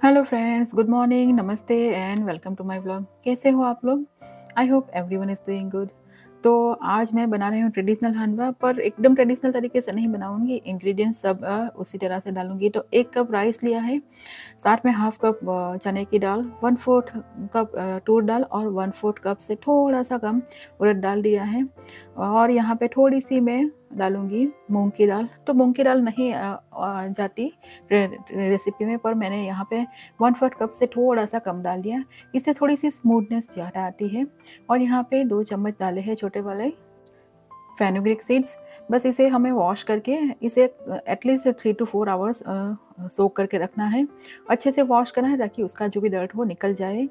Hello friends, good morning, नमस्ते and welcome to my vlog. कैसे हो आप लोग? I hope everyone is doing good. तो आज मैं बना रही हूँ ट्रेडिशनल हलवा, पर एकदम ट्रेडिशनल तरीके से नहीं बनाऊंगी। इंग्रेडिएंट्स सब उसी तरह से डालूंगी। तो 1 कप राइस लिया है, साथ में हाफ कप चने की दाल, 1/4 कप तूर दाल और 1/4 कप से थोड़ा सा कम उड़द दाल दिया है। और यहाँ पे थोड़ी सी मैं डालूंगी मूंग की दाल। तो मूंग की दाल नहीं जाती रेसिपी में, पर मैंने यहाँ पे 1/4 कप से थोड़ा सा कम डाल दिया। इससे थोड़ी सी स्मूथनेस ज़्यादा आती है। और यहाँ पे 2 चम्मच डाले हैं छोटे वाले फेनुग्रीक सीड्स। बस इसे हमें वॉश करके इसे एटलीस्ट 3 to 4 आवर्स सोक करके रखना है। अच्छे से वॉश करना है ताकि उसका जो भी डर्ट हो निकल जाए।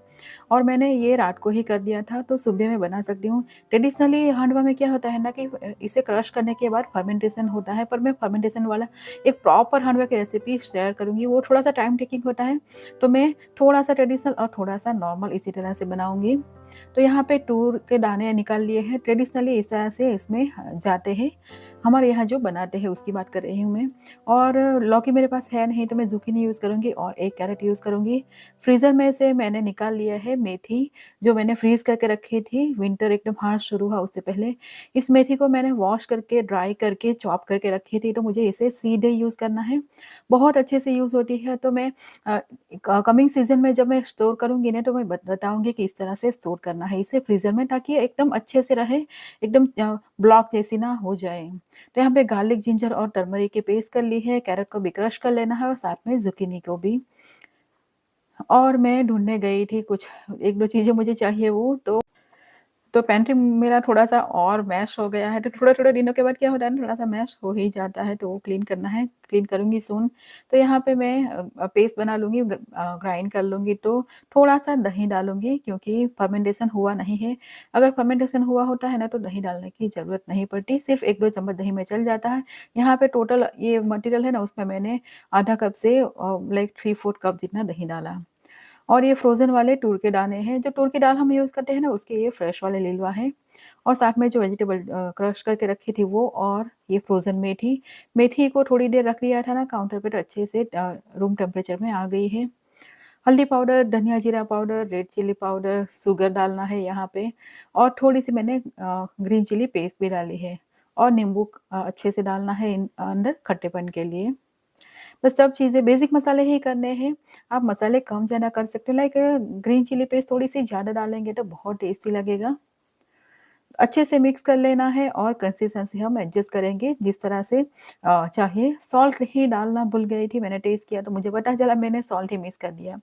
और मैंने ये रात को ही कर दिया था, तो सुबह में बना सकती हूँ। ट्रेडिशनली हांडवा में क्या होता है ना कि इसे क्रश करने के बाद फर्मेंटेशन होता है, पर मैं फर्मेंटेशन वाला एक प्रॉपर हांडवा की रेसिपी शेयर करूँगी। वो थोड़ा सा टाइम टेकिंग होता है, तो मैं थोड़ा सा ट्रेडिशनल और थोड़ा सा नॉर्मल इसी तरह से बनाऊँगी। तो यहाँ पे तूर के दाने निकाल लिए हैं। ट्रेडिशनली इस तरह से इसमें जाते हैं, हमारे यहाँ जो बनाते हैं उसकी बात कर रही हूँ मैं। और लौकी मेरे पास है नहीं, तो मैं ज़ुकीनी यूज़ करूँगी और 1 कैरेट यूज़ करूँगी। फ्रीज़र में से मैंने निकाल लिया है मेथी, जो मैंने फ्रीज़ करके रखी थी विंटर एकदम हार्श शुरू हुआ उससे पहले। इस मेथी को मैंने वॉश करके ड्राई करके चॉप करके रखी थी, तो मुझे इसे सीधे यूज़ करना है। बहुत अच्छे से यूज़ होती है। तो मैं कमिंग सीज़न में जब मैं स्टोर करूँगी ना, तो मैं बताऊँगी कि इस तरह से स्टोर करना है इसे फ्रीज़र में, ताकि ये एकदम अच्छे से रहे, एकदम ब्लॉक जैसी ना हो जाए। तो यहाँ पे गार्लिक, जिंजर और टर्मरिक की पेस्ट कर ली है। कैरेट को भी क्रश कर लेना है और साथ में ज़ुकीनी को भी। और मैं ढूँढने गई थी कुछ 1-2 चीज़ें मुझे चाहिए वो, तो पेंट्री मेरा थोड़ा-सा और मैश हो गया है। तो थोड़े-थोड़े दिनों के बाद क्या होता है ना, थोड़ा-सा मैश हो ही जाता है, तो वो क्लीन करना है, क्लीन करूँगी सून। तो यहाँ पे मैं पेस्ट बना लूँगी, ग्राइंड कर लूँगी। तो थोड़ा-सा दही डालूँगी क्योंकि फर्मेंटेशन हुआ नहीं है। अगर फर्मेंटेशन हुआ होता है ना, तो दही डालने की ज़रूरत नहीं पड़ती, सिर्फ़ 1-2 चम्मच दही में चल जाता है। यहाँ पे टोटल ये मटीरियल है ना, उसमें मैंने आधा कप से लाइक 3/4 कप जितना दही डाला। और ये फ्रोज़न वाले तूर के दाने हैं। जो तूर की दाल हम यूज़ करते हैं ना, उसके ये फ्रेश वाले लिलवा है। और साथ में जो वेजिटेबल क्रश करके रखी थी वो, और ये फ्रोज़न मेथी। मेथी को थोड़ी देर रख लिया था ना काउंटर पे, तो अच्छे से रूम टेम्परेचर में आ गई है। हल्दी पाउडर, धनिया जीरा powder, red chili powder, sugar डालना है यहाँ पे। और थोड़ी-सी मैंने ग्रीन चिली पेस्ट भी डाली है। और नींबू अच्छे से डालना है अंदर खट्टेपन के लिए। बस सब चीज़ें बेसिक मसाले ही करने हैं। आप मसाले कम ज़्यादा कर सकते हो, लाइक ग्रीन चिली पेस्ट थोड़ी-सी ज़्यादा डालेंगे तो बहुत टेस्टी लगेगा। अच्छे से मिक्स कर लेना है और कंसिस्टेंसी हम एडजस्ट करेंगे जिस तरह से चाहिए। सॉल्ट ही डालना भूल गई थी, मैंने टेस्ट किया तो मुझे पता चला मैंने सॉल्ट ही मिस कर दिया।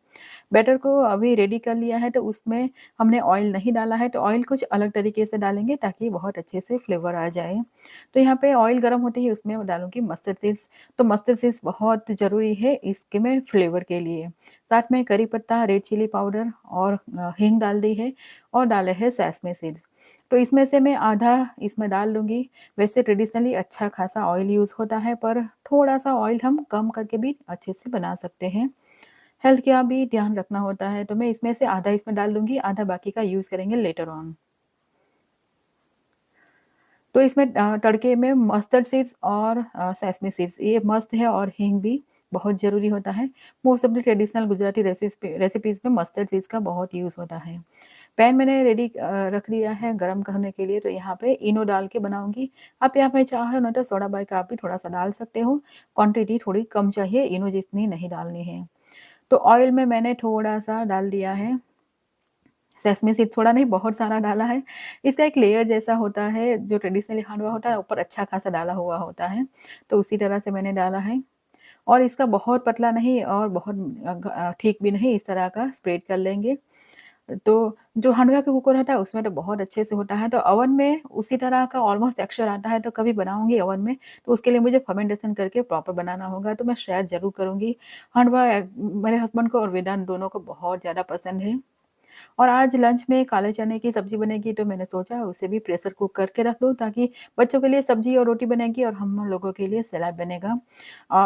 बैटर को अभी रेडी कर लिया है, तो उसमें हमने ऑयल नहीं डाला है, तो ऑयल कुछ अलग तरीके से डालेंगे ताकि बहुत अच्छे से फ्लेवर आ जाए। तो यहाँ पे ऑयल गर्म होते ही उसमें मैं डालूँगी मस्टर्ड सीड्स। तो मस्टर्ड सीड्स बहुत ज़रूरी है इसके में फ्लेवर के लिए। साथ में करी पत्ता, रेड चिली पाउडर और हींग डाल दी है, और डाले हैं सेसमे सीड्स। तो इसमें से मैं आधा इसमें डाल लूँगी। वैसे ट्रेडिशनली अच्छा खासा ऑयल यूज़ होता है, पर थोड़ा-सा ऑयल हम कम करके भी अच्छे से बना सकते हैं। हेल्थ का भी ध्यान रखना होता है, तो मैं इसमें से आधा इसमें डाल दूँगी, आधा बाकी का यूज़ करेंगे लेटर ऑन। तो इसमें तड़के में मस्टर्ड सीड्स और सेसमी सीड्स ये मस्त है, और हींग भी बहुत ज़रूरी होता है। Most of the traditional Gujarati recipes में मस्टर्ड सीड्स का बहुत यूज़ होता है। पैन मैंने रेडी रख लिया है गरम करने के लिए, तो यहाँ पे इनो डाल के बनाऊँगी। आप यहाँ पे चाहो ना तो सोडा बाइकार्ब भी थोड़ा-सा डाल सकते हो। क्वांटिटी थोड़ी कम चाहिए, इनो जितनी नहीं डालनी है। तो ऑयल में मैंने थोड़ा-सा डाल दिया है सेसमी सीड, थोड़ा नहीं बहुत सारा डाला है। इसका एक लेयर जैसा होता है, जो ट्रेडिशनली हांडवा होता है ऊपर अच्छा खासा डाला हुआ होता है, तो उसी तरह से मैंने डाला है। और इसका बहुत पतला नहीं और बहुत ठीक भी नहीं, इस तरह का स्प्रेड कर लेंगे। तो जो हांडवा का कुकर होता है उसमें तो बहुत अच्छे से होता है, तो ओवन में उसी तरह का ऑलमोस्ट टेक्सचर आता है। तो कभी बनाऊँगी ओवन में, तो उसके लिए मुझे फर्मेंटेशन करके प्रॉपर बनाना होगा, तो मैं शेयर ज़रूर करूँगी। हांडवा मेरे हस्बैंड को और वेदांत दोनों को बहुत ज़्यादा पसंद है। और आज लंच में काले चने की सब्ज़ी बनेगी, तो मैंने सोचा उसे भी प्रेशर कुक करके रख लूँ, ताकि बच्चों के लिए सब्ज़ी और रोटी बनेगी और हम लोगों के लिए सलाद बनेगा।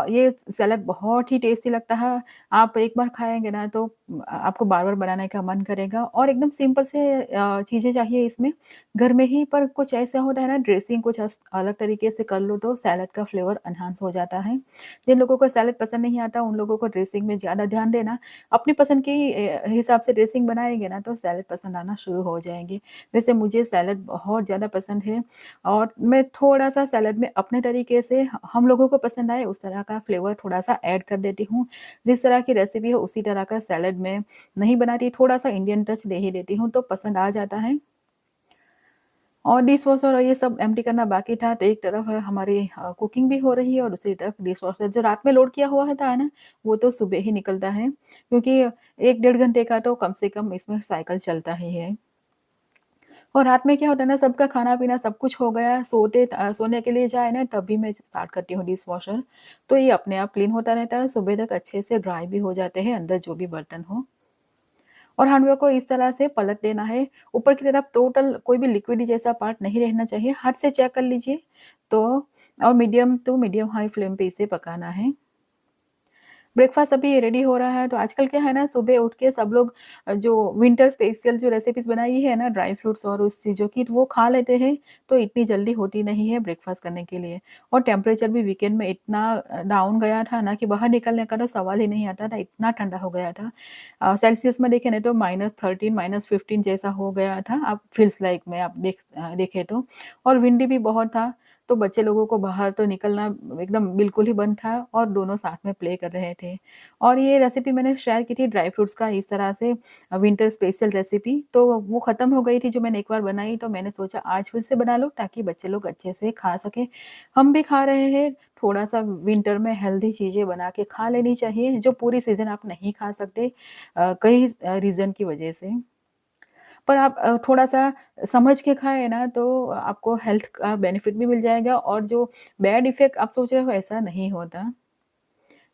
ये सलाद बहुत ही टेस्टी लगता है। आप एक बार खाएँगे ना तो आपको बार-बार बनाने का मन करेगा, और एकदम सिंपल से चीज़ें चाहिए इसमें घर में ही, पर कुछ ऐसा होता है ना, ड्रेसिंग कुछ अलग तरीके से कर लो तो सैलेड का फ्लेवर एनहांस हो जाता है। जिन लोगों को सैलेड पसंद नहीं आता, उन लोगों को ड्रेसिंग में ज़्यादा ध्यान देना। अपनी पसंद की हिसाब से ड्रेसिंग बनाएँगे ना, तो सैलेड पसंद आना शुरू हो जाएँगे। वैसे मुझे सैलेड बहुत ज़्यादा पसंद है, और मैं थोड़ा-सा सैलेड में अपने तरीके से हम लोगों को पसंद आए उस तरह का फ्लेवर थोड़ा-सा ऐड कर देती हूँ। जिस तरह की रेसिपी हो उसी तरह का सैलेड मैं नहीं बनाती, थोड़ा-सा इंडियन टच दे ही देती हूँ, तो पसंद आ जाता है। और डिशवॉशर और ये सब एम्प्टी करना बाकी था, तो एक तरफ हमारी कुकिंग भी हो रही है, और दूसरी तरफ डिशवॉशर जो रात में लोड किया हुआ होता है ना, वो तो सुबह ही निकलता है, क्योंकि 1 डेढ़ घंटे का तो कम से कम इसमें साइकिल चलता ही है। और रात में क्या होता है ना, सबका खाना-पीना सब कुछ हो गया, सोने के लिए जाए ना, तभी मैं स्टार्ट करती हूँ डिशवॉशर। तो ये अपने आप क्लीन होता रहता है, सुबह तक अच्छे से ड्राई भी हो जाते हैं अंदर जो भी बर्तन हो। और हांडवे को इस तरह से पलट देना है, ऊपर की तरफ टोटल कोई भी लिक्विडी जैसा पार्ट नहीं रहना चाहिए, हाथ से चेक कर लीजिए। तो और medium to medium high flame पे इसे पकाना है। ब्रेकफ़ास्ट अभी रेडी हो रहा है, तो आजकल क्या है ना, सुबह उठ के सब लोग जो विंटर स्पेशल जो रेसिपीज़ बनाई है ना ड्राई फ्रूट्स और उस चीज़ों की, तो वो खा लेते हैं, तो इतनी जल्दी होती नहीं है ब्रेकफ़ास्ट करने के लिए। और टेम्परेचर भी वीकेंड में इतना डाउन गया था ना, कि बाहर निकलने का तो सवाल ही नहीं आता था, इतना ठंडा हो गया था। सेल्सियस में देखें ना तो -13 -15 जैसा हो गया था, आप फ़ील्स लाइक में आप देखें तो। और विंडी भी बहुत था, तो बच्चे लोगों को बाहर तो निकलना एकदम बिल्कुल ही बंद था, और दोनों साथ में प्ले कर रहे थे। और ये रेसिपी मैंने शेयर की थी ड्राई फ्रूट्स का इस तरह से, विंटर स्पेशल रेसिपी, तो वो ख़त्म हो गई थी जो मैंने एक बार बनाई, तो मैंने सोचा आज फिर से बना लूँ, ताकि बच्चे लोग अच्छे से खा सकें। हम भी खा रहे हैं, थोड़ा-सा विंटर में हेल्दी चीज़ें बना के खा लेनी चाहिए, जो पूरी सीज़न आप नहीं खा सकते कई रीज़न की वजह से। पर आप थोड़ा-सा समझ के खाएँ ना, तो आपको हेल्थ का बेनिफिट भी मिल जाएगा, और जो बैड इफ़ेक्ट आप सोच रहे हो ऐसा नहीं होता।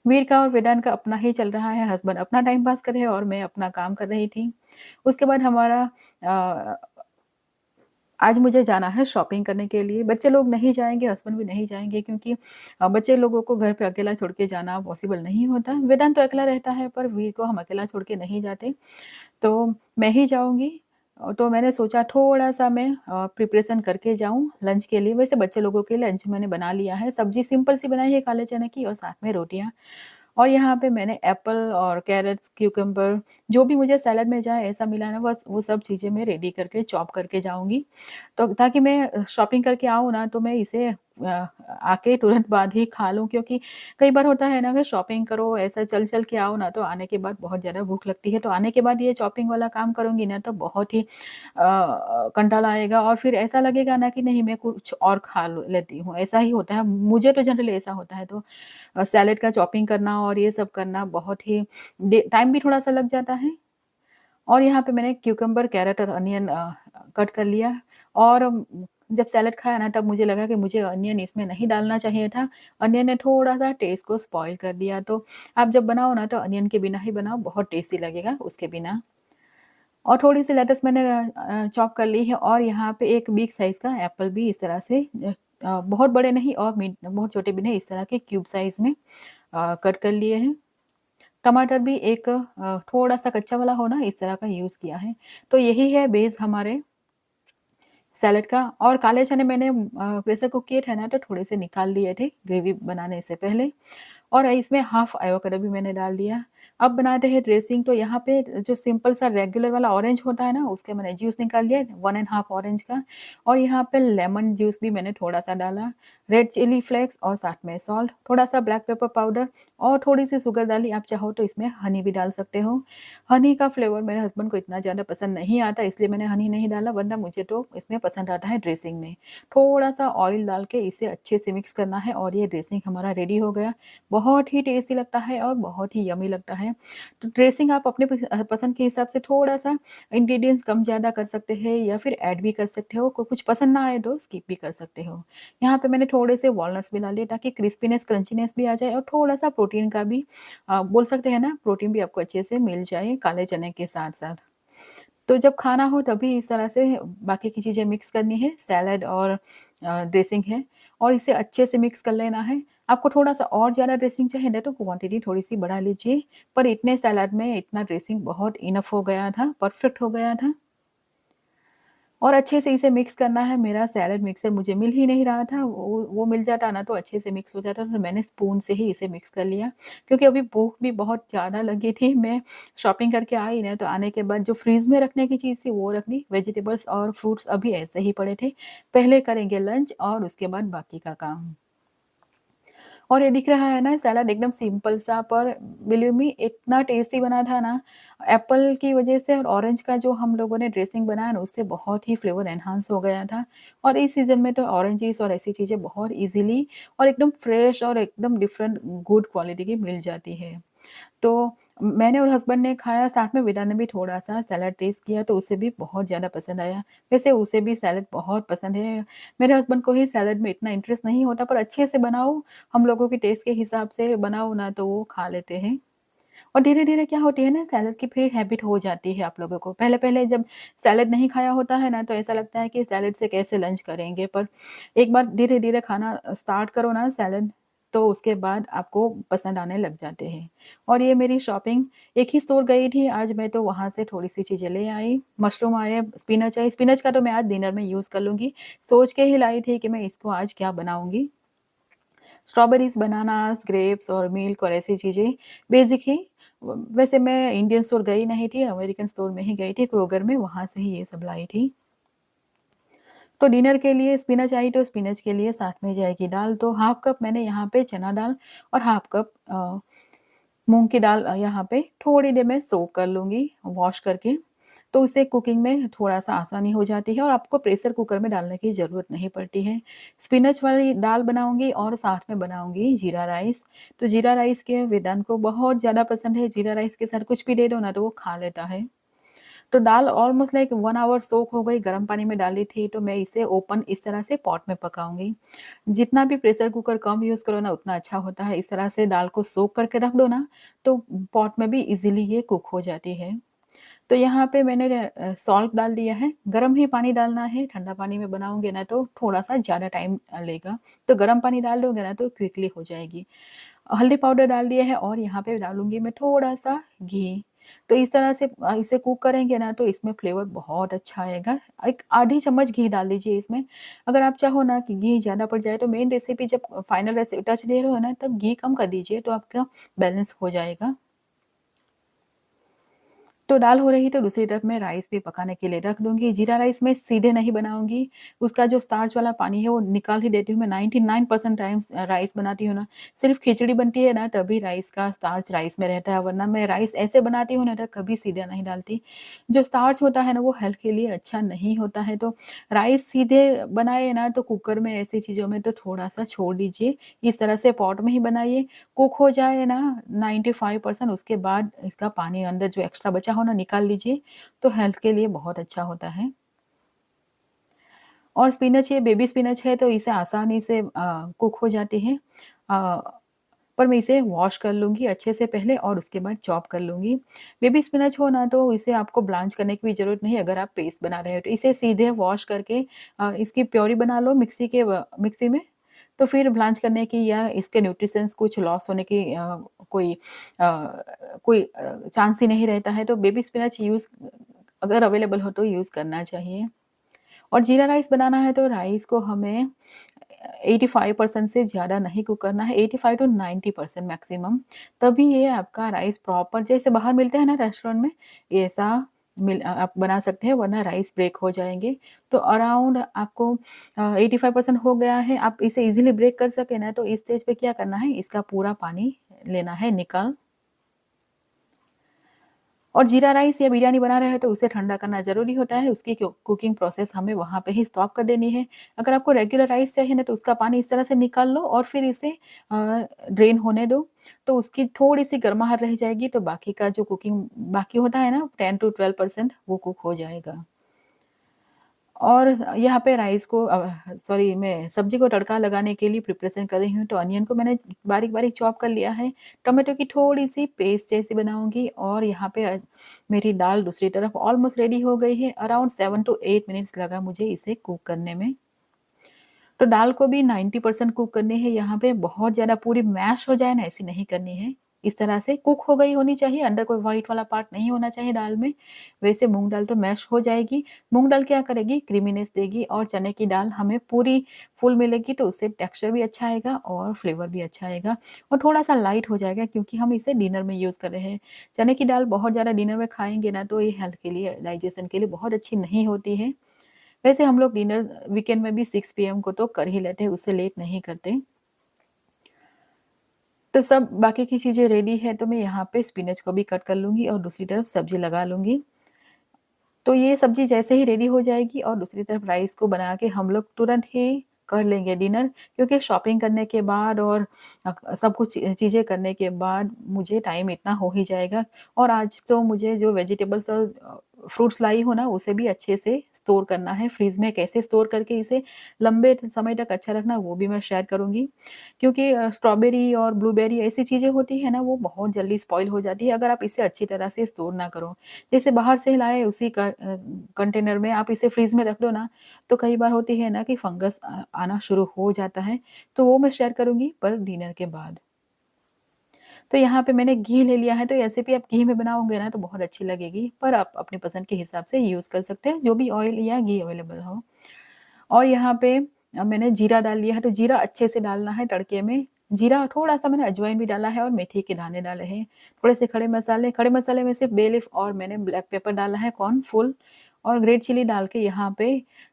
वीर का और वेदांत का अपना ही चल रहा है, हस्बैंड अपना टाइम पास कर रहे हैं और मैं अपना काम कर रही थी। उसके बाद हमारा अ, आज मुझे जाना है शॉपिंग करने के लिए, बच्चे लोग नहीं जाएँगे, हस्बैंड भी नहीं जाएँगे, क्योंकि बच्चे लोगों को घर पे अकेला छोड़ के जाना पॉसिबल नहीं होता। वेदांत तो अकेला रहता है, पर वीर को हम अकेला छोड़ के नहीं जाते। तो मैं ही जाऊँगी। तो मैंने सोचा थोड़ा-सा मैं प्रिपरेशन करके जाऊँ लंच के लिए। वैसे बच्चे लोगों के लंच मैंने बना लिया है, सब्ज़ी सिंपल सी बनाई है काले चने की, और साथ में रोटियाँ। और यहाँ पे मैंने एप्पल और कैरट्स, क्यूकम्बर, जो भी मुझे सैलेड में जाए ऐसा मिला ना, बस वो सब चीज़ें मैं रेडी करके चॉप करके जाऊँगी। तो ताकि मैं शॉपिंग करके आऊँ ना, तो मैं इसे आके तुरंत बाद ही खा लूँ, क्योंकि कई बार होता है ना कि शॉपिंग करो, ऐसा चल-चल के आओ ना, तो आने के बाद बहुत ज़्यादा भूख लगती है। तो आने के बाद ये चॉपिंग वाला काम करूँगी ना, तो बहुत ही कंटाला आएगा, और फिर ऐसा लगेगा ना कि नहीं मैं कुछ और खा लेती हूँ, ऐसा ही होता है। मुझे तो जनरली ऐसा होता है, तो सैलेड का चॉपिंग करना और ये सब करना बहुत ही टाइम भी थोड़ा-सा लग जाता है। और यहाँ पे मैंने क्यूकम्बर, कैरट और अनियन कट कर लिया, और जब सैलेड खाया ना, तब मुझे लगा कि मुझे अनियन इसमें नहीं डालना चाहिए था। अनियन ने थोड़ा-सा टेस्ट को स्पॉइल कर दिया, तो आप जब बनाओ ना, तो अनियन के बिना ही बनाओ, बहुत टेस्टी लगेगा उसके बिना। और थोड़ी-सी लेटस मैंने चॉप कर ली है, और यहाँ पे एक बिग साइज़ का एप्पल भी इस तरह से बहुत बड़े नहीं और बहुत छोटे भी नहीं, इस तरह के क्यूब साइज़ में कट कर लिए हैं। टमाटर भी एक थोड़ा-सा कच्चा वाला हो ना, इस तरह का यूज़ किया है। तो यही है बेस हमारे सैलेड का। और काले चने मैंने प्रेशर कुक किए थे ना, तो थोड़े से निकाल लिए थे ग्रेवी बनाने से पहले, और इसमें हाफ एवोकाडो भी मैंने डाल दिया। अब बनाते हैं ड्रेसिंग, तो यहाँ पे जो सिंपल सा रेगुलर वाला ऑरेंज होता है ना, उसके मैंने जूस निकाल लिया 1 एंड हाफ ऑरेंज का, और यहाँ पे लेमन जूस भी मैंने थोड़ा-सा डाला, रेड चिली फ्लेक्स और साथ में सॉल्ट, थोड़ा-सा ब्लैक पेपर पाउडर, और थोड़ी-सी शुगर डाली। आप चाहो तो इसमें हनी भी डाल सकते हो। हनी का फ्लेवर मेरे हस्बैंड को इतना ज़्यादा पसंद नहीं आता, इसलिए मैंने हनी नहीं डाला, वरना मुझे तो इसमें पसंद आता है ड्रेसिंग में। थोड़ा-सा ऑयल डाल के इसे अच्छे से मिक्स करना है, और ये ड्रेसिंग हमारा रेडी हो गया। बहुत ही टेस्टी लगता है और बहुत ही यम्मी लगता है। तो ड्रेसिंग आप अपने पसंद के हिसाब से थोड़ा-सा इंग्रीडिएंट्स कम-ज़्यादा कर सकते हैं, या फिर ऐड भी कर सकते हो। कुछ पसंद ना आए तो स्किप भी कर सकते हो। यहाँ पे मैंने थोड़े से वॉलनट्स भी डाल लिए, ताकि क्रिस्पीनेस, क्रंचीनेस भी आ जाए, और थोड़ा-सा प्रोटीन का भी बोल सकते हैं ना, प्रोटीन भी आपको अच्छे से मिल जाए काले चने के साथ-साथ। तो जब खाना हो तभी इस तरह से बाकी की चीज़ें मिक्स करनी है, सैलेड और ड्रेसिंग है और इसे अच्छे से मिक्स कर लेना है। आपको थोड़ा-सा और ज़्यादा ड्रेसिंग चाहिए ना तो क्वांटिटी थोड़ी-सी बढ़ा लीजिए, पर इतने सैलेड में इतना ड्रेसिंग बहुत इनफ हो गया था, परफेक्ट हो गया था। और अच्छे से इसे मिक्स करना है, मेरा सैलेड मिक्सर मुझे मिल ही नहीं रहा था, वो मिल जाता ना तो अच्छे से मिक्स हो जाता, तो मैंने स्पून से ही इसे मिक्स कर लिया। क्योंकि अभी भूख भी बहुत ज़्यादा लगी थी, मैं शॉपिंग करके आई ना, तो आने के बाद जो फ्रीज़ में रखने की चीज़ थी वो रख ली, वेजिटेबल्स और फ्रूट्स अभी ऐसे ही पड़े थे। पहले करेंगे लंच और उसके बाद बाकी का काम। और ये दिख रहा है ना सैलेड एकदम सिंपल सा, पर बिलीव मी इतना टेस्टी बना था ना, एप्पल की वज़ह से और ऑरेंज का जो हम लोगों ने ड्रेसिंग बनाया ना उससे बहुत ही फ्लेवर एनहांस हो गया था। और इस सीज़न में तो ऑरेंजेस और ऐसी चीज़ें बहुत ईज़िली और एकदम फ्रेश और एकदम डिफरेंट गुड क्वालिटी की मिल जाती है। तो मैंने और हस्बैंड ने खाया, साथ में विदा ने भी थोड़ा-सा सैलेड टेस्ट किया तो उसे भी बहुत ज़्यादा पसंद आया। वैसे उसे भी सैलेड बहुत पसंद है। मेरे हस्बैंड को ही सैलेड में इतना इंटरेस्ट नहीं होता, पर अच्छे से बनाओ, हम लोगों के टेस्ट के हिसाब से बनाओ ना तो वो खा लेते हैं। और धीरे-धीरे क्या होती है ना, सैलेड की फिर हैबिट हो जाती है आप लोगों को। पहले-पहले जब सैलेड नहीं खाया होता है ना तो ऐसा लगता है कि सैलेड से कैसे लंच करेंगे, पर एक बार धीरे-धीरे खाना स्टार्ट करो ना सैलेड, तो उसके बाद आपको पसंद आने लग जाते हैं। और ये मेरी शॉपिंग, एक ही स्टोर गई थी आज मैं, तो वहाँ से थोड़ी-सी चीज़ें ले आई। मशरूम आए, स्पिनच आई, स्पिनच का तो मैं आज डिनर में यूज़ कर लूँगी। सोच के ही लाई थी कि मैं इसको आज क्या बनाऊँगी। स्ट्रॉबेरीज़, बनानास, ग्रेप्स और मिल्क और ऐसी चीज़ें बेसिक ही। वैसे मैं इंडियन स्टोर गई नहीं थी, अमेरिकन स्टोर में ही गई थी, क्रोगर में, वहाँ से ही ये सब लाई थी। तो डिनर के लिए स्पिनच आई, तो स्पिनच के लिए साथ में जाएगी दाल, तो हाफ कप मैंने यहाँ पे चना दाल और हाफ कप मूँग की दाल यहाँ पे थोड़ी देर में सोक कर लूँगी वॉश करके। तो उससे कुकिंग में थोड़ा-सा आसानी हो जाती है और आपको प्रेशर कुकर में डालने की ज़रूरत नहीं पड़ती है। स्पिनच वाली दाल बनाऊँगी और साथ में बनाऊँगी जीरा राइस। तो जीरा राइस के वेदांत को बहुत ज़्यादा पसंद है, जीरा राइस के साथ कुछ भी दे दो ना तो वो खा लेता है। तो दाल ऑलमोस्ट लाइक 1 आवर सोक हो गई, गर्म पानी में डाली थी, तो मैं इसे ओपन इस तरह से पॉट में पकाऊँगी। जितना भी प्रेशर कुकर कम यूज़ करो ना उतना अच्छा होता है। इस तरह से दाल को सोक करके रख दो ना, तो पॉट में भी इज़िली ये कुक हो जाती है। तो यहाँ पे मैंने सॉल्ट डाल दिया है, गरम ही पानी डालना है, ठंडा पानी में बनाओगे ना तो थोड़ा-सा ज़्यादा टाइम लेगा। तो गरम पानी डाल दोगे ना तो क्विकली हो जाएगी। हल्दी पाउडर डाल दिया है और यहाँ पे डालूँगी मैं थोड़ा-सा घी। तो इस तरह से इसे कुक करेंगे ना तो इसमें फ्लेवर बहुत अच्छा आएगा। एक आधी चम्मच घी डाल दीजिए इसमें। अगर आप चाहो ना कि घी ज़्यादा पड़ जाए तो मेन रेसिपी जब फाइनल टच दे रहे हो ना तब घी कम कर दीजिए तो आपका बैलेंस हो जाएगा। तो दाल हो रही तो दूसरी तरफ मैं राइस भी पकाने के लिए रख दूँगी। जीरा राइस मैं सीधे नहीं बनाऊँगी, उसका जो स्टार्च वाला पानी है वो निकाल ही देती हूँ। मैं 99% टाइम्स राइस बनाती हूँ ना, सिर्फ़ खिचड़ी बनती है ना तभी राइस का स्टार्च राइस में रहता है, वरना मैं राइस ऐसे बनाती हूँ ना तो कभी सीधे नहीं डालती। जो स्टार्च होता है ना वो हेल्थ के लिए अच्छा नहीं होता है, तो राइस सीधे बनाए ना तो कुकर में ऐसी चीज़ों में तो थोड़ा-सा छोड़ दीजिए। इस तरह से पॉट में ही बनाइए, कुक हो जाए ना 95% उसके बाद इसका पानी अंदर जो एक्स्ट्रा बचा हो ना निकाल लीजिए, तो हेल्थ के लिए बहुत अच्छा होता है। और स्पिनच ये बेबी स्पिनच है तो इसे आसानी से कुक हो जाती है। अ, पर मैं इसे वॉश कर लूँगी अच्छे से पहले और उसके बाद चॉप कर लूँगी। बेबी स्पिनच हो ना तो इसे आपको ब्लांच करने की भी ज़रूरत नहीं है, अगर आप पेस्ट बना रहे हो तो इसे सीधे वॉश करके इसकी प्योरी बना लो मिक्सी में। तो फिर ब्लांच करने की या इसके न्यूट्रिशंस कुछ लॉस होने की चांस ही नहीं रहता है, तो बेबी स्पिनच यूज़ अगर अवेलेबल हो तो यूज़ करना चाहिए। और जीरा राइस बनाना है तो राइस को हमें 85% से ज़्यादा नहीं कुक करना है, 85 टू 90% मैक्सिमम, तभी ये आपका राइस प्रॉपर जैसे बाहर मिलते हैं ना रेस्टोरेंट में, ऐसा आप बना सकते हैं, वरना राइस ब्रेक हो जाएँगे। तो अराउंड आपको 85% हो गया है, आप इसे ईज़िली ब्रेक कर सकें ना, तो इस स्टेज पे क्या करना है, इसका पूरा पानी लेना है निकाल। और जीरा राइस या बिरयानी बना रहे हो तो उसे ठंडा करना ज़रूरी होता है, उसकी कुकिंग प्रोसेस हमें वहाँ पे ही स्टॉप कर देनी है। अगर आपको रेगुलर राइस चाहिए ना तो उसका पानी इस तरह से निकाल लो और फिर इसे ड्रेन होने दो, तो उसकी थोड़ी-सी गर्माहट रह जाएगी, तो बाकी का जो कुकिंग बाकी होता है ना 10 टू 12% वो कुक हो जाएगा। और यहाँ पे राइस को सॉरी मैं सब्ज़ी को तड़का लगाने के लिए प्रिपरेशन कर रही हूँ, तो अनियन को मैंने बारीक-बारीक चॉप कर लिया है। टोमेटो की थोड़ी-सी पेस्ट जैसी बनाऊँगी और यहाँ पे मेरी दाल दूसरी तरफ ऑलमोस्ट रेडी हो गई है। अराउंड 7 टू 8 मिनट्स लगा मुझे इसे कुक करने में। तो दाल को भी 90% कुक करनी है यहाँ पे, बहुत ज़्यादा पूरी मैश हो जाए ना ऐसी नहीं करनी है। इस तरह से कुक हो गई होनी चाहिए, अंदर कोई व्हाइट वाला पार्ट नहीं होना चाहिए दाल में। वैसे मूँग दाल तो मैश हो जाएगी। मूँग दाल क्या करेगी, क्रीमीनेस देगी और चने की दाल हमें पूरी फुल मिलेगी तो उससे टेक्सचर भी अच्छा आएगा और फ्लेवर भी अच्छा आएगा और थोड़ा-सा लाइट हो जाएगा क्योंकि हम इसे डिनर में यूज़ कर रहे हैं। चने की दाल बहुत ज़्यादा डिनर में खाएँगे ना तो ये हेल्थ के लिए, डाइजेशन के लिए बहुत अच्छी नहीं होती है। वैसे हम लोग डिनर वीकेंड में भी 6 पीएम को तो कर ही लेते हैं, उससे लेट नहीं करते। तो सब बाकी की चीज़ें रेडी है, तो मैं यहाँ पे स्पिनच को भी कट कर लूँगी और दूसरी तरफ सब्ज़ी लगा लूँगी। तो ये सब्ज़ी जैसे ही रेडी हो जाएगी और दूसरी तरफ राइस को बना के हम लोग तुरंत ही कर लेंगे डिनर, क्योंकि शॉपिंग करने के बाद और सब कुछ चीज़ें करने के बाद मुझे टाइम इतना हो ही जाएगा और आज तो मुझे जो वेजिटेबल्स और फ्रूट्स लाई हूँ ना, उसे भी अच्छे से स्टोर करना है फ्रिज में, कैसे स्टोर करके इसे लंबे समय तक अच्छा रखना वो भी मैं शेयर करूँगी। क्योंकि स्ट्रॉबेरी और ब्लूबेरी ऐसी चीज़ें होती हैं ना, वो बहुत जल्दी स्पॉइल हो जाती है अगर आप इसे अच्छी तरह से स्टोर ना करो। जैसे बाहर से लाए उसी कंटेनर में आप इसे फ्रीज़ में रख दो ना, तो कई बार होती है ना कि फंगस आना शुरू हो जाता है, तो वो मैं शेयर करूँगी पर डिनर के बाद। तो यहाँ पे मैंने घी ले लिया है, तो ऐसे भी आप घी में बनाओगे ना तो बहुत अच्छी लगेगी, पर आप अपनी पसंद के हिसाब से यूज़ कर सकते हैं, जो भी ऑयल या घी अवेलेबल हो। और यहाँ पे मैंने जीरा डाल लिया है, तो जीरा अच्छे से डालना है तड़के में। जीरा थोड़ा-सा मैंने अजवाइन भी डाला है और मेथी के दाने डाले हैं। थोड़े से खड़े मसाले में से बे लीफ और मैंने ब्लैक पेपर डाला है कॉर्नफुल और ग्रेट चिली डाल के यहाँ पे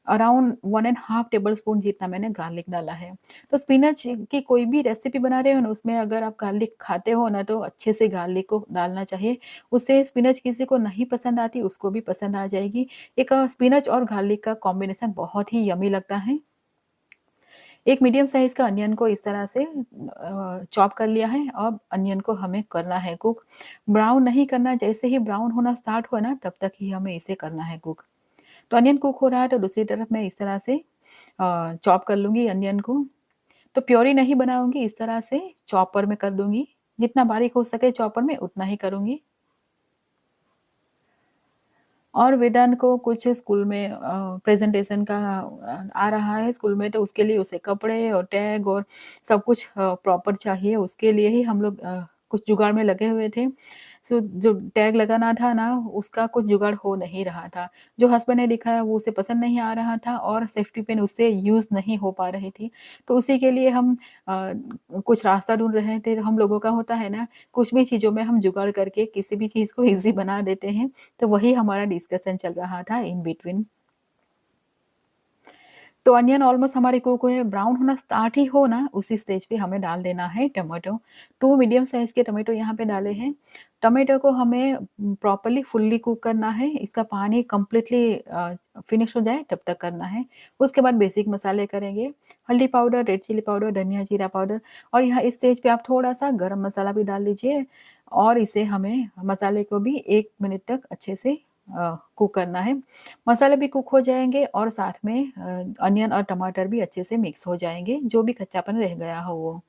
अराउंड 1 एंड हाफ टेबलस्पून जितना मैंने गार्लिक डाला है। तो स्पिनच की कोई भी रेसिपी बना रहे हो ना, उसमें अगर आप गार्लिक खाते हो ना, तो अच्छे से गार्लिक को डालना चाहिए। उससे स्पिनच किसी को नहीं पसंद आती, उसको भी पसंद आ जाएगी। एक स्पिनच और गार्लिक का कॉम्बिनेशन बहुत ही यम्मी लगता है। एक मीडियम साइज़ का अनियन को इस तरह से चॉप कर लिया है। अब अनियन को हमें करना है कुक। ब्राउन नहीं करना, जैसे ही ब्राउन होना स्टार्ट हुआ ना, तब तक ही हमें इसे करना है कुक। तो अनियन कुक हो रहा है, तो दूसरी तरफ मैं इस तरह से चॉप कर लूँगी अनियन को। तो प्यूरी नहीं बनाऊँगी, इस तरह से चॉपर में कर दूँगी। जितना बारीक हो सके चॉपर में उतना ही करूँगी। और वेदांत को कुछ स्कूल में प्रेज़ेंटेशन का आ रहा है स्कूल में, तो उसके लिए उसे कपड़े और टैग और सब कुछ प्रॉपर चाहिए। उसके लिए ही हम लोग कुछ जुगाड़ में लगे हुए थे। सो जो टैग लगाना था ना, उसका कुछ जुगाड़ हो नहीं रहा था। जो हस्बैंड ने दिखाया वो उसे पसंद नहीं आ रहा था और सेफ्टी पिन उससे यूज़ नहीं हो पा रही थी। तो उसी के लिए हम कुछ रास्ता ढूँढ रहे थे। हम लोगों का होता है ना, कुछ भी चीज़ों में हम जुगाड़ करके किसी भी चीज़ को ईज़ी बना देते हैं। तो वही हमारा डिस्कशन चल रहा था इन बिटवीन। तो अनियन ऑलमोस्ट हमारे कुक हुए, ब्राउन होना स्टार्ट ही हो ना, उसी स्टेज पे हमें डाल देना है टोमेटो। 2 मीडियम साइज़ के टोमेटो यहाँ पे डाले हैं। टोमेटो को हमें प्रॉपर्ली फुल्ली कुक करना है, इसका पानी कंप्लीटली फिनिश हो जाए तब तक करना है। उसके बाद बेसिक मसाले करेंगे, हल्दी पाउडर, रेड चिली पाउडर, धनिया जीरा पाउडर और यहाँ इस स्टेज पे आप थोड़ा-सा गरम मसाला भी डाल लीजिए और इसे हमें मसाले को भी 1 मिनट तक अच्छे से कुक करना है। मसाले भी कुक हो जाएँगे और साथ में अनियन और टमाटर भी अच्छे से मिक्स हो जाएँगे, जो भी कच्चापन रह गया हो वो।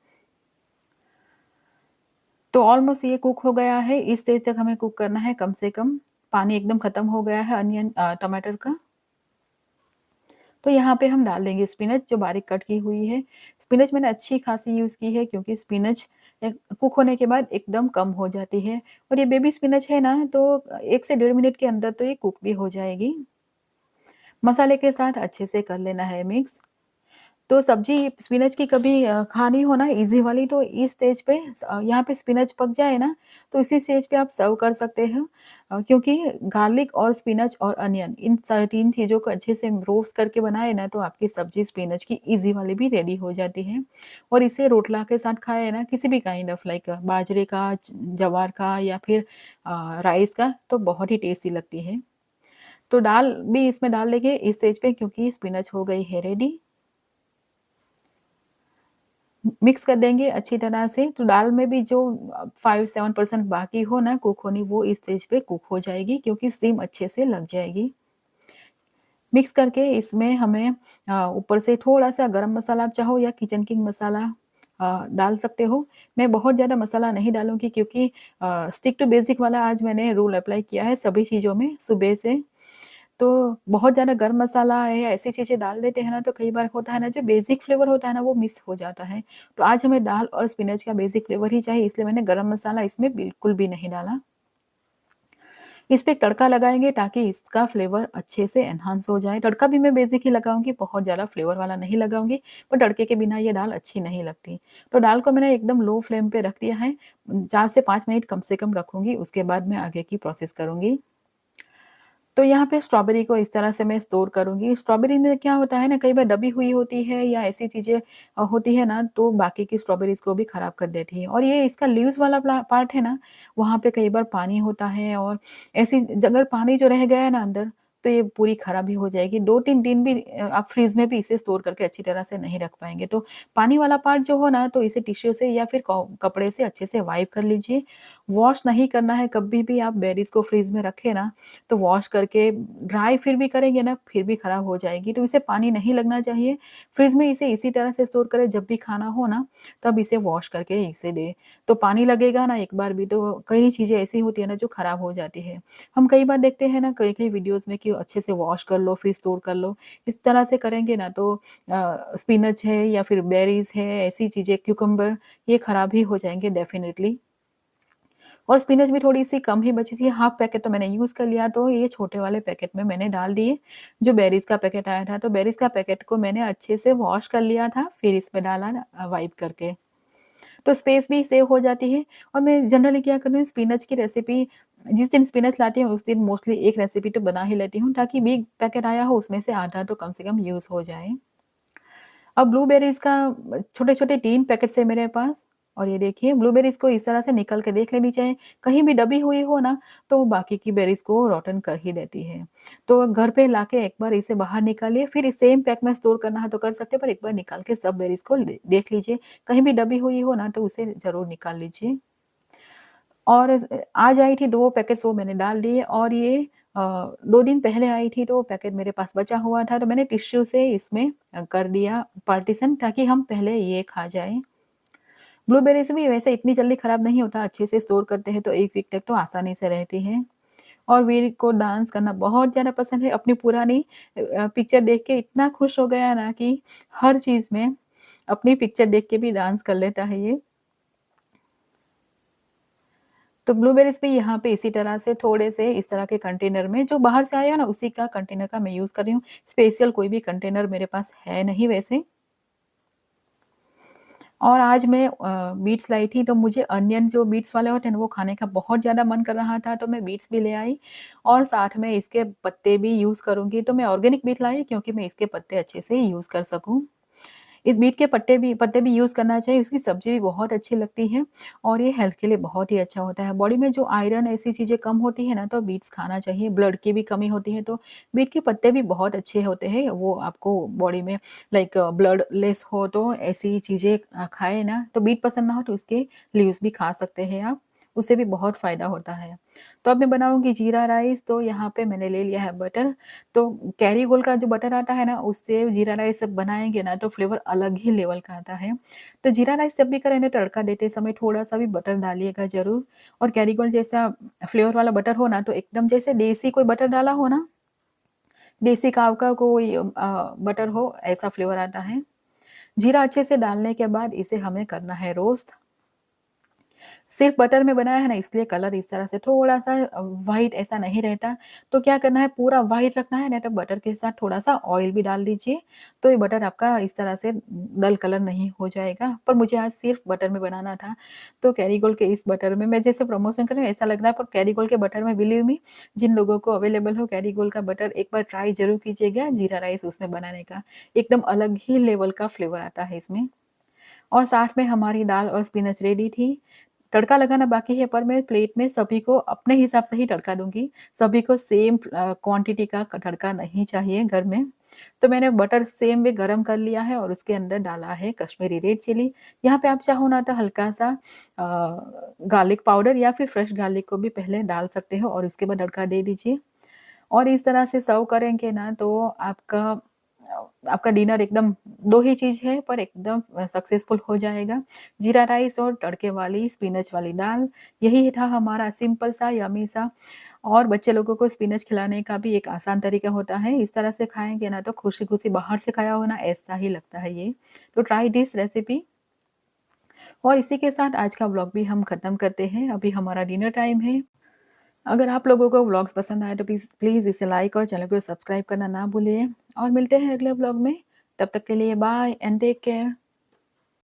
तो ऑलमोस्ट ये कुक हो गया है, इस स्टेज तक हमें कुक करना है कम से कम। पानी एकदम खत्म हो गया है टमाटर का। तो यहाँ पे हम डाल देंगे स्पिनच जो बारीक कट की हुई है। स्पिनच मैंने अच्छी खासी यूज़ की है क्योंकि स्पिनच कुक होने के बाद एकदम कम हो जाती है और ये बेबी स्पिनच है ना, तो 1 से डेढ़ मिनट के अंदर तो ये कुक भी हो जाएगी। मसाले के साथ अच्छे से कर लेना है मिक्स। तो सब्ज़ी स्पिनच की कभी खानी हो ना ईज़ी वाली, तो इस स्टेज पे यहाँ पे स्पिनच पक जाए ना, तो इसी स्टेज पे आप सर्व कर सकते हो। क्योंकि गार्लिक और स्पिनच और अनियन इन 3 चीज़ों को अच्छे से रोस्ट करके बनाए ना, तो आपकी सब्ज़ी स्पिनच की ईज़ी वाली भी रेडी हो जाती है। और इसे रोटला के साथ खाए ना, किसी भी काइंड ऑफ लाइक बाजरे का, ज्वार का या फिर राइस का, तो बहुत ही टेस्टी लगती है। तो दाल भी इसमें डाल लेंगे इस स्टेज पे क्योंकि स्पिनच हो गई है रेडी। मिक्स कर देंगे अच्छी तरह से, तो दाल में भी जो 5-7% बाकी हो ना कुक होनी, वो इस स्टेज पे कुक हो जाएगी क्योंकि स्टीम अच्छे से लग जाएगी। मिक्स करके इसमें हमें ऊपर से थोड़ा-सा गरम मसाला आप चाहो या किचन किंग मसाला डाल सकते हो। मैं बहुत ज़्यादा मसाला नहीं डालूँगी क्योंकि स्टिक टू बेसिक वाला आज मैंने रूल अप्लाई किया है सभी चीज़ों में सुबह से। तो बहुत ज़्यादा गरम मसाला या ऐसी चीज़ें डाल देते हैं ना, तो कई बार होता है ना, जो बेसिक फ्लेवर होता है ना, वो मिस हो जाता है। तो आज हमें दाल और स्पिनच का बेसिक फ्लेवर ही चाहिए, इसलिए मैंने गरम मसाला इसमें बिल्कुल भी नहीं डाला। इस पे एक तड़का लगाएँगे ताकि इसका फ्लेवर अच्छे से एनहांस हो जाए। तड़का भी मैं बेसिक ही लगाऊँगी, बहुत ज़्यादा फ्लेवर वाला नहीं लगाऊँगी, पर तड़के के बिना ये दाल अच्छी नहीं लगती। तो दाल को मैंने एकदम लो फ्लेम पे रख दिया है, 4 से 5 मिनट कम से कम रखूँगी, उसके बाद मैं आगे की प्रोसेस करूँगी। तो यहाँ पे स्ट्रॉबेरी को इस तरह से मैं स्टोर करूँगी। स्ट्रॉबेरी में क्या होता है ना, कई बार दबी हुई होती है या ऐसी चीज़ें होती है ना, तो बाकी की स्ट्रॉबेरीज़ को भी खराब कर देती है। और ये इसका लीव्स वाला पार्ट है ना, वहाँ पे कई बार पानी होता है, और ऐसी अगर पानी जो रह गया है ना अंदर, तो ये पूरी खराब ही हो जाएगी। 2-3 दिन भी आप फ्रिज में भी इसे स्टोर करके अच्छी तरह से नहीं रख पाएँगे। तो पानी वाला पार्ट जो हो ना, तो इसे टिश्यू से या फिर कपड़े से अच्छे से वाइप कर लीजिए। वॉश नहीं करना है, कभी भी आप बेरीज़ को फ्रिज में रखें ना, तो वॉश करके ड्राई फिर भी करेंगे ना, फिर भी खराब हो जाएगी, तो इसे पानी नहीं लगना चाहिए। फ्रिज में इसे इसी तरह से स्टोर करें, जब भी खाना हो ना, तब इसे वॉश करके इसे दें। तो पानी लगेगा ना एक बार भी, तो कई चीज़ें ऐसी होती है ना, जो खराब हो जाती है। हम कई बार देखते हैं ना, कई-कई वीडियोज़ में, कि अच्छे से वॉश कर लो, फिर स्टोर कर लो। इस तरह से करेंगे ना, तो स्पिनच है या फिर बेरीज़ है, ऐसी चीज़ें, क्यूकम्बर, ये खराब ही हो जाएँगे डेफ़िनिटली। और स्पिनच भी थोड़ी-सी कम ही बची थी, हाफ पैकेट तो मैंने यूज़ कर लिया, तो ये छोटे वाले पैकेट में मैंने डाल दिए, जो बेरीज़ का पैकेट आया था। तो बेरीज़ का पैकेट को मैंने अच्छे से वॉश कर लिया था, फिर इसमें डाला वाइप करके। तो स्पेस भी सेव हो जाती है। और मैं जनरली क्या करती हूँ, स्पिनच की रेसिपी जिस दिन स्पिनच लाती हूँ, उस दिन मोस्टली एक रेसिपी तो बना ही लेती हूँ, ताकि बिग पैकेट आया हो, उसमें से आधा तो कम से कम यूज़ हो जाए। अब ब्लूबेरीज़ का छोटे-छोटे 3 पैकेट्स है मेरे पास, और ये देखिए ब्लूबेरीज़ को इस तरह से निकल के देख लेनी चाहिए। कहीं भी दबी हुई हो ना, तो वो बाकी की बेरीज़ को रॉटन कर ही देती है। तो घर पे लाके एक बार इसे बाहर निकालिए, फिर इस सेम पैक में स्टोर करना है तो कर सकते हैं, पर एक बार निकाल के सब बेरीज़ को देख लीजिए। कहीं भी दबी हुई हो ना, तो उसे ज़रूर निकाल लीजिए। और आज आई थी 2 पैकेट्स, वो मैंने डाल दिए। और ये 2 दिन पहले आई थी, तो पैकेट मेरे पास बचा हुआ था, तो मैंने टिश्यू से इसमें कर दिया पार्टीशन, ताकि हम पहले ये खा जाएँ। ब्लूबेरीज़ भी वैसे इतनी जल्दी खराब नहीं होता, अच्छे से स्टोर करते हैं तो 1 वीक तक तो आसानी से रहती है। और वीर को डांस करना बहुत ज़्यादा पसंद है, अपनी पुरानी पिक्चर देख के इतना खुश हो गया ना, कि हर चीज़ में अपनी पिक्चर देख के भी डांस कर लेता है ये। तो ब्लूबेरीज़ भी यहाँ पे इसी तरह से थोड़े से इस तरह के कंटेनर में, जो बाहर से आया ना, उसी का कंटेनर का मैं यूज़ कर रही हूँ। स्पेशल कोई भी कंटेनर मेरे पास है नहीं वैसे। और आज मैं बीट्स लाई थी, तो मुझे अनियन जो बीट्स वाले होते हैं ना, वो खाने का बहुत ज़्यादा मन कर रहा था, तो मैं बीट्स भी ले आई, और साथ में इसके पत्ते भी यूज़ करूँगी। तो मैं ऑर्गेनिक बीट लाई, क्योंकि मैं इसके पत्ते अच्छे से यूज़ कर सकूँ। इस बीट के पत्ते भी यूज़ करना चाहिए, उसकी सब्ज़ी भी बहुत अच्छी लगती है, और ये हेल्थ के लिए बहुत ही अच्छा होता है। बॉडी में जो आयरन ऐसी चीज़ें कम होती है ना, तो बीट्स खाना चाहिए। ब्लड की भी कमी होती है, तो बीट के पत्ते भी बहुत अच्छे होते हैं। वो आपको बॉडी में लाइक ब्लड लेस हो, तो ऐसी चीज़ें खाएँ ना। तो बीट पसंद ना हो, तो उसके लीव्स भी खा सकते हैं आप, उससे भी बहुत फ़ायदा होता है। तो अब मैं बनाऊँगी जीरा राइस, तो यहाँ पे मैंने ले लिया है बटर। तो कैरीगोल्ड का जो बटर आता है ना, उससे जीरा राइस जब बनाएँगे ना, तो फ्लेवर अलग ही लेवल का आता है। तो जीरा राइस जब भी करें ना, तड़का देते समय थोड़ा-सा भी बटर डालिएगा ज़रूर। और कैरीगोल्ड जैसा फ्लेवर वाला बटर हो ना, तो एकदम जैसे देसी कोई बटर डाला हो ना, देसी काव का कोई बटर हो, ऐसा फ्लेवर आता है। जीरा अच्छे से डालने के बाद इसे हमें करना है रोस्ट। सिर्फ़ बटर में बनाया है ना, इसलिए कलर इस तरह से थोड़ा-सा व्हाइट ऐसा नहीं रहता। तो क्या करना है, पूरा व्हाइट रखना है, नहीं तो बटर के साथ थोड़ा-सा ऑयल भी डाल दीजिए, तो ये बटर आपका इस तरह से डल कलर नहीं हो जाएगा। पर मुझे आज सिर्फ़ बटर में बनाना था, तो कैरीगोल्ड के इस बटर में मैं जैसे प्रमोशन कर रही हूँ ऐसा लग रहा है, पर कैरीगोल्ड के बटर में बिलीव मी, जिन लोगों को अवेलेबल हो कैरीगोल्ड का बटर, एक बार ट्राई ज़रूर कीजिएगा जीरा राइस उसमें बनाने का। एकदम अलग ही लेवल का फ्लेवर आता है इसमें। और साथ में हमारी दाल और स्पिनच रेडी थी। तड़का लगाना बाकी है, पर मैं प्लेट में सभी को अपने हिसाब से ही तड़का दूँगी। सभी को सेम क्वांटिटी का तड़का नहीं चाहिए घर में। तो मैंने बटर सेम वे गरम कर लिया है, और उसके अंदर डाला है कश्मीरी रेड चिली। यहाँ पे आप चाहो ना, तो हल्का-सा गार्लिक पाउडर या फिर फ्रेश गार्लिक को भी पहले डाल सकते हो, और उसके बाद तड़का दे दीजिए। और इस तरह से सर्व करेंगे ना तो आपका डिनर एकदम 2 ही चीज़ है पर एकदम सक्सेसफुल हो जाएगा। जीरा राइस और तड़के वाली स्पिनच वाली दाल, यही था हमारा सिंपल सा, यम्मी सा और बच्चे लोगों को स्पिनच खिलाने का भी एक आसान तरीका होता है। इस तरह से खाएँगे ना तो खुशी-खुशी बाहर से खाया हो ना ऐसा ही लगता है ये। तो ट्राई दिस रेसिपी और इसी के साथ आज का व्लॉग भी हम ख़त्म करते हैं। अभी हमारा डिनर टाइम है। अगर आप लोगों को व्लॉग्स पसंद आए तो प्लीज़ प्लीज़ इसे लाइक और चैनल को सब्सक्राइब करना ना भूलिए और मिलते हैं अगले व्लॉग में। तब तक के लिए बाय एंड टेक केयर।